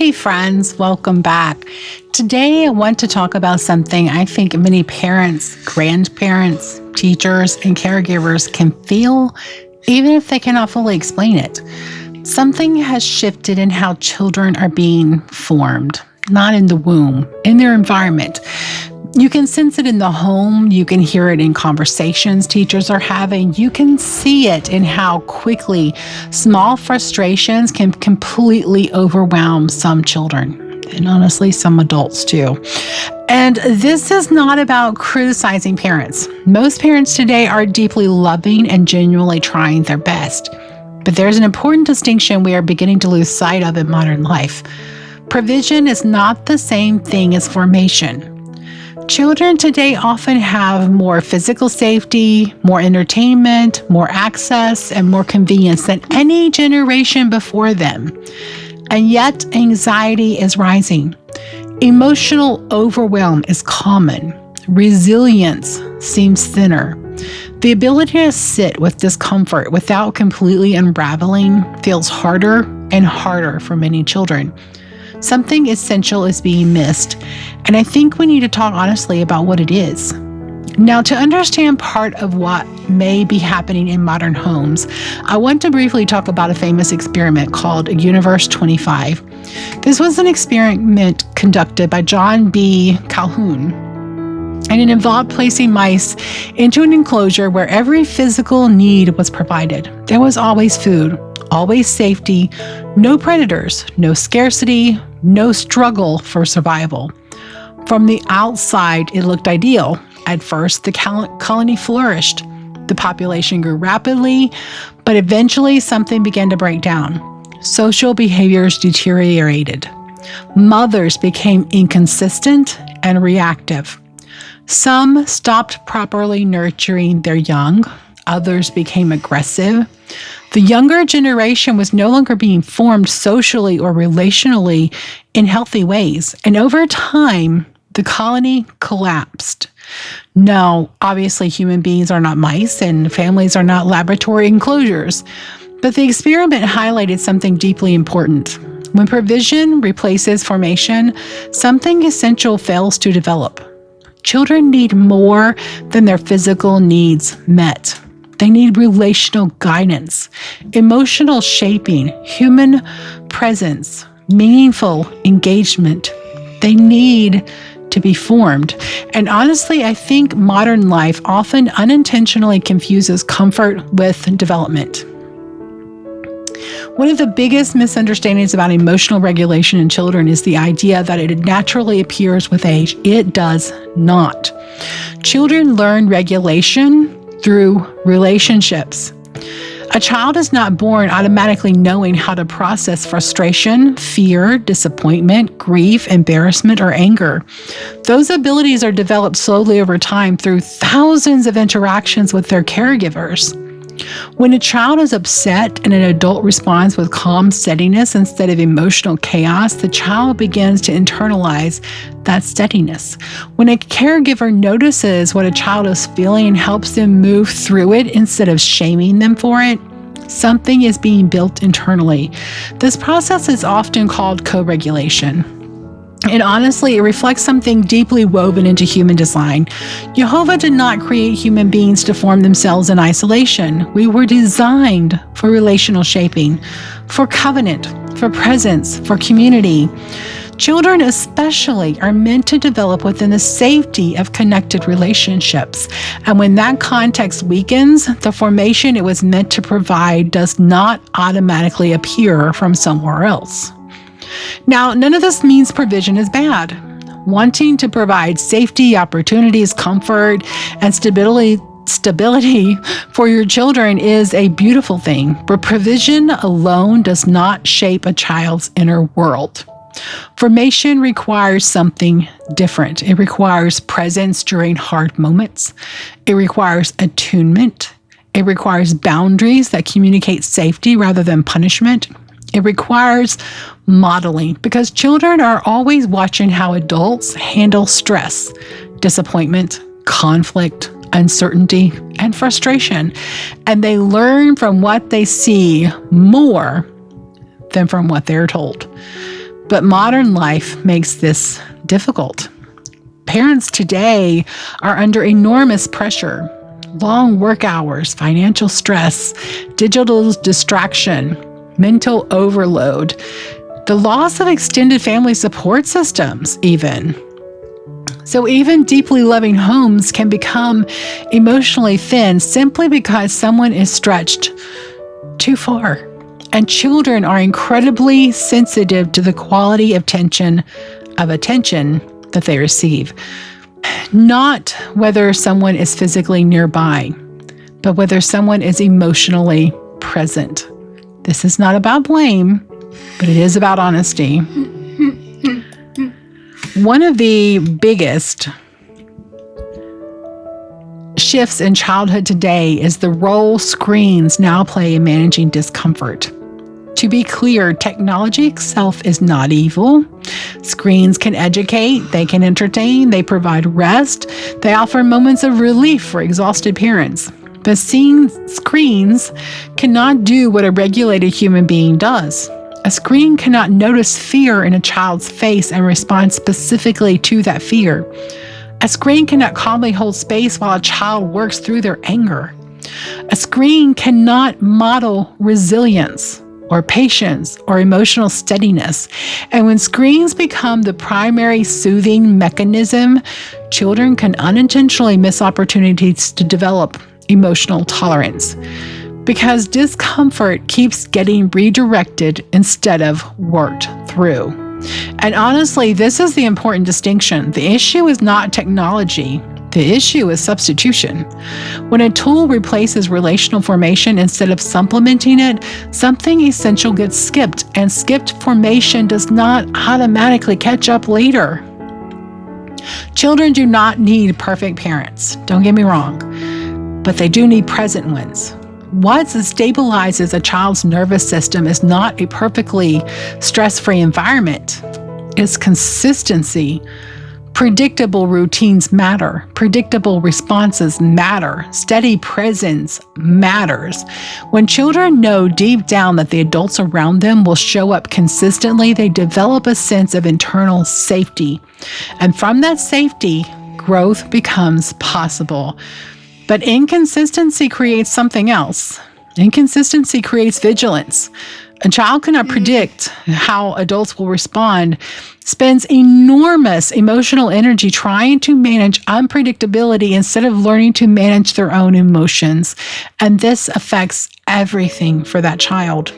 Hey friends, welcome back. Today I want to talk about something I think many parents, grandparents, teachers, and caregivers can feel even if they cannot fully explain it. Something has shifted in how children are being formed, not in the womb, in their environment. You can sense it in the home, you can hear it in conversations teachers are having, you can see it in how quickly small frustrations can completely overwhelm some children, and honestly, some adults too. And this is not about criticizing parents. Most parents today are deeply loving and genuinely trying their best. But there's an important distinction we are beginning to lose sight of in modern life. Provision is not the same thing as formation. Children today often have more physical safety, more entertainment, more access, and more convenience than any generation before them. And yet, anxiety is rising. Emotional overwhelm is common. Resilience seems thinner. The ability to sit with discomfort without completely unraveling feels harder and harder for many children. Something essential is being missed, and I think we need to talk honestly about what it is. Now, to understand part of what may be happening in modern homes, I want to briefly talk about a famous experiment called Universe 25. This was an experiment conducted by John B. Calhoun, and it involved placing mice into an enclosure where every physical need was provided. There was always food, always safety, no predators, no scarcity, no struggle for survival. From the outside, it looked ideal. At first, the colony flourished. The population grew rapidly, but eventually something began to break down. Social behaviors deteriorated. Mothers became inconsistent and reactive. Some stopped properly nurturing their young. Others became aggressive. The younger generation was no longer being formed socially or relationally in healthy ways. And over time, the colony collapsed. Now, obviously, human beings are not mice and families are not laboratory enclosures. But the experiment highlighted something deeply important. When provision replaces formation, something essential fails to develop. Children need more than their physical needs met. They need relational guidance, emotional shaping, human presence, meaningful engagement. They need to be formed. And honestly, I think modern life often unintentionally confuses comfort with development. One of the biggest misunderstandings about emotional regulation in children is the idea that it naturally appears with age. It does not. Children learn regulation through relationships. A child is not born automatically knowing how to process frustration, fear, disappointment, grief, embarrassment, or anger. Those abilities are developed slowly over time through thousands of interactions with their caregivers. When a child is upset and an adult responds with calm steadiness instead of emotional chaos, the child begins to internalize that steadiness. When a caregiver notices what a child is feeling and helps them move through it instead of shaming them for it, something is being built internally. This process is often called co-regulation. And honestly, it reflects something deeply woven into human design. Jehovah did not create human beings to form themselves in isolation. We were designed for relational shaping, for covenant, for presence, for community. Children especially are meant to develop within the safety of connected relationships. And when that context weakens, the formation it was meant to provide does not automatically appear from somewhere else. Now, none of this means provision is bad. Wanting to provide safety, opportunities, comfort, and stability for your children is a beautiful thing, but provision alone does not shape a child's inner world. Formation requires something different. It requires presence during hard moments. It requires attunement. It requires boundaries that communicate safety rather than punishment. It requires modeling because children are always watching how adults handle stress, disappointment, conflict, uncertainty, and frustration. And they learn from what they see more than from what they're told. But modern life makes this difficult. Parents today are under enormous pressure. Long work hours, financial stress, digital distraction, mental overload, the loss of extended family support systems even. So even deeply loving homes can become emotionally thin simply because someone is stretched too far. And children are incredibly sensitive to the quality of attention that they receive. Not whether someone is physically nearby, but whether someone is emotionally present. This is not about blame, but it is about honesty. One of the biggest shifts in childhood today is the role screens now play in managing discomfort. To be clear, technology itself is not evil. Screens can educate, they can entertain, they provide rest, they offer moments of relief for exhausted parents. But seeing screens cannot do what a regulated human being does. A screen cannot notice fear in a child's face and respond specifically to that fear. A screen cannot calmly hold space while a child works through their anger. A screen cannot model resilience or patience or emotional steadiness. And when screens become the primary soothing mechanism, children can unintentionally miss opportunities to develop emotional tolerance, because discomfort keeps getting redirected instead of worked through. And honestly, this is the important distinction. The issue is not technology. The issue is substitution. When a tool replaces relational formation instead of supplementing it, something essential gets skipped, and skipped formation does not automatically catch up later. Children do not need perfect parents, don't get me wrong, but they do need present ones. What stabilizes a child's nervous system is not a perfectly stress-free environment. It's consistency. Predictable routines matter. Predictable responses matter. Steady presence matters. When children know deep down that the adults around them will show up consistently, they develop a sense of internal safety. And from that safety, growth becomes possible. But inconsistency creates something else. Inconsistency creates vigilance. A child cannot predict how adults will respond, spends enormous emotional energy trying to manage unpredictability instead of learning to manage their own emotions. And this affects everything for that child.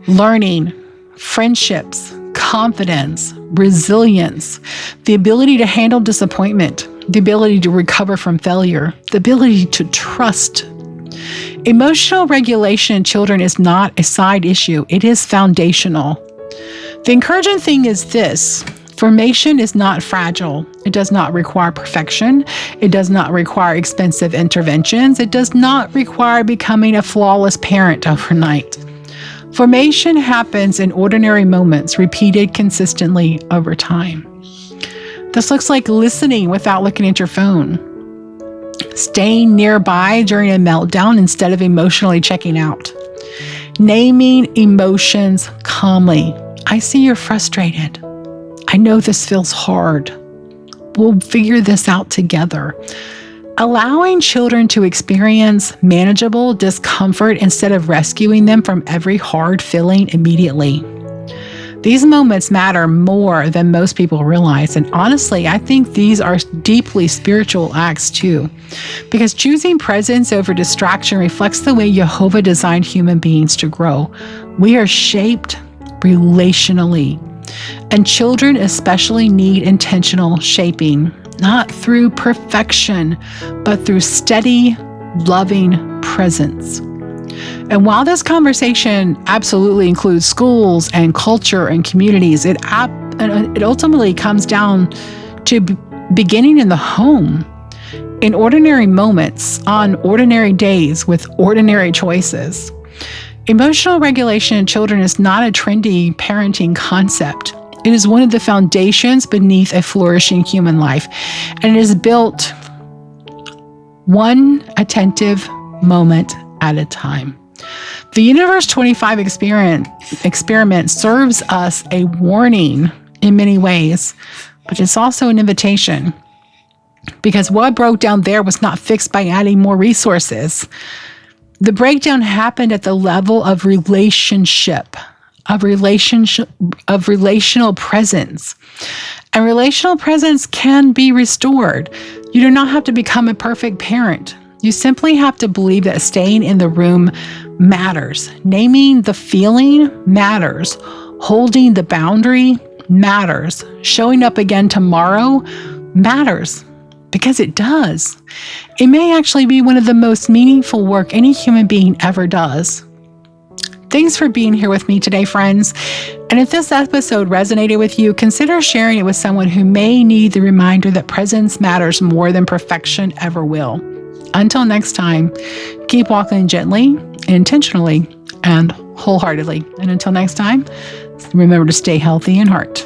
Learning, friendships, confidence, resilience, the ability to handle disappointment, the ability to recover from failure, the ability to trust. Emotional regulation in children is not a side issue. It is foundational. The encouraging thing is this: formation is not fragile. It does not require perfection. It does not require expensive interventions. It does not require becoming a flawless parent overnight. Formation happens in ordinary moments, repeated consistently over time. This looks like listening without looking at your phone, staying nearby during a meltdown instead of emotionally checking out, naming emotions calmly. I see you're frustrated. I know this feels hard. We'll figure this out together. Allowing children to experience manageable discomfort instead of rescuing them from every hard feeling immediately. These moments matter more than most people realize. And honestly, I think these are deeply spiritual acts too, because choosing presence over distraction reflects the way Jehovah designed human beings to grow. We are shaped relationally, and children especially need intentional shaping, not through perfection, but through steady, loving presence. And while this conversation absolutely includes schools and culture and communities, it ultimately comes down to beginning in the home, in ordinary moments, on ordinary days, with ordinary choices. Emotional regulation in children is not a trendy parenting concept. It is one of the foundations beneath a flourishing human life, and it is built one attentive moment at a time. The Universe 25 experiment serves us a warning in many ways, but it's also an invitation. Because what broke down there was not fixed by adding more resources. The breakdown happened at the level of relational presence. And relational presence can be restored. You do not have to become a perfect parent. You simply have to believe that staying in the room matters. Naming the feeling matters. Holding the boundary matters. Showing up again tomorrow matters. Because it does. It may actually be one of the most meaningful work any human being ever does. Thanks for being here with me today, friends. And if this episode resonated with you, consider sharing it with someone who may need the reminder that presence matters more than perfection ever will. Until next time, keep walking gently, intentionally, and wholeheartedly. And until next time, remember to stay healthy in heart.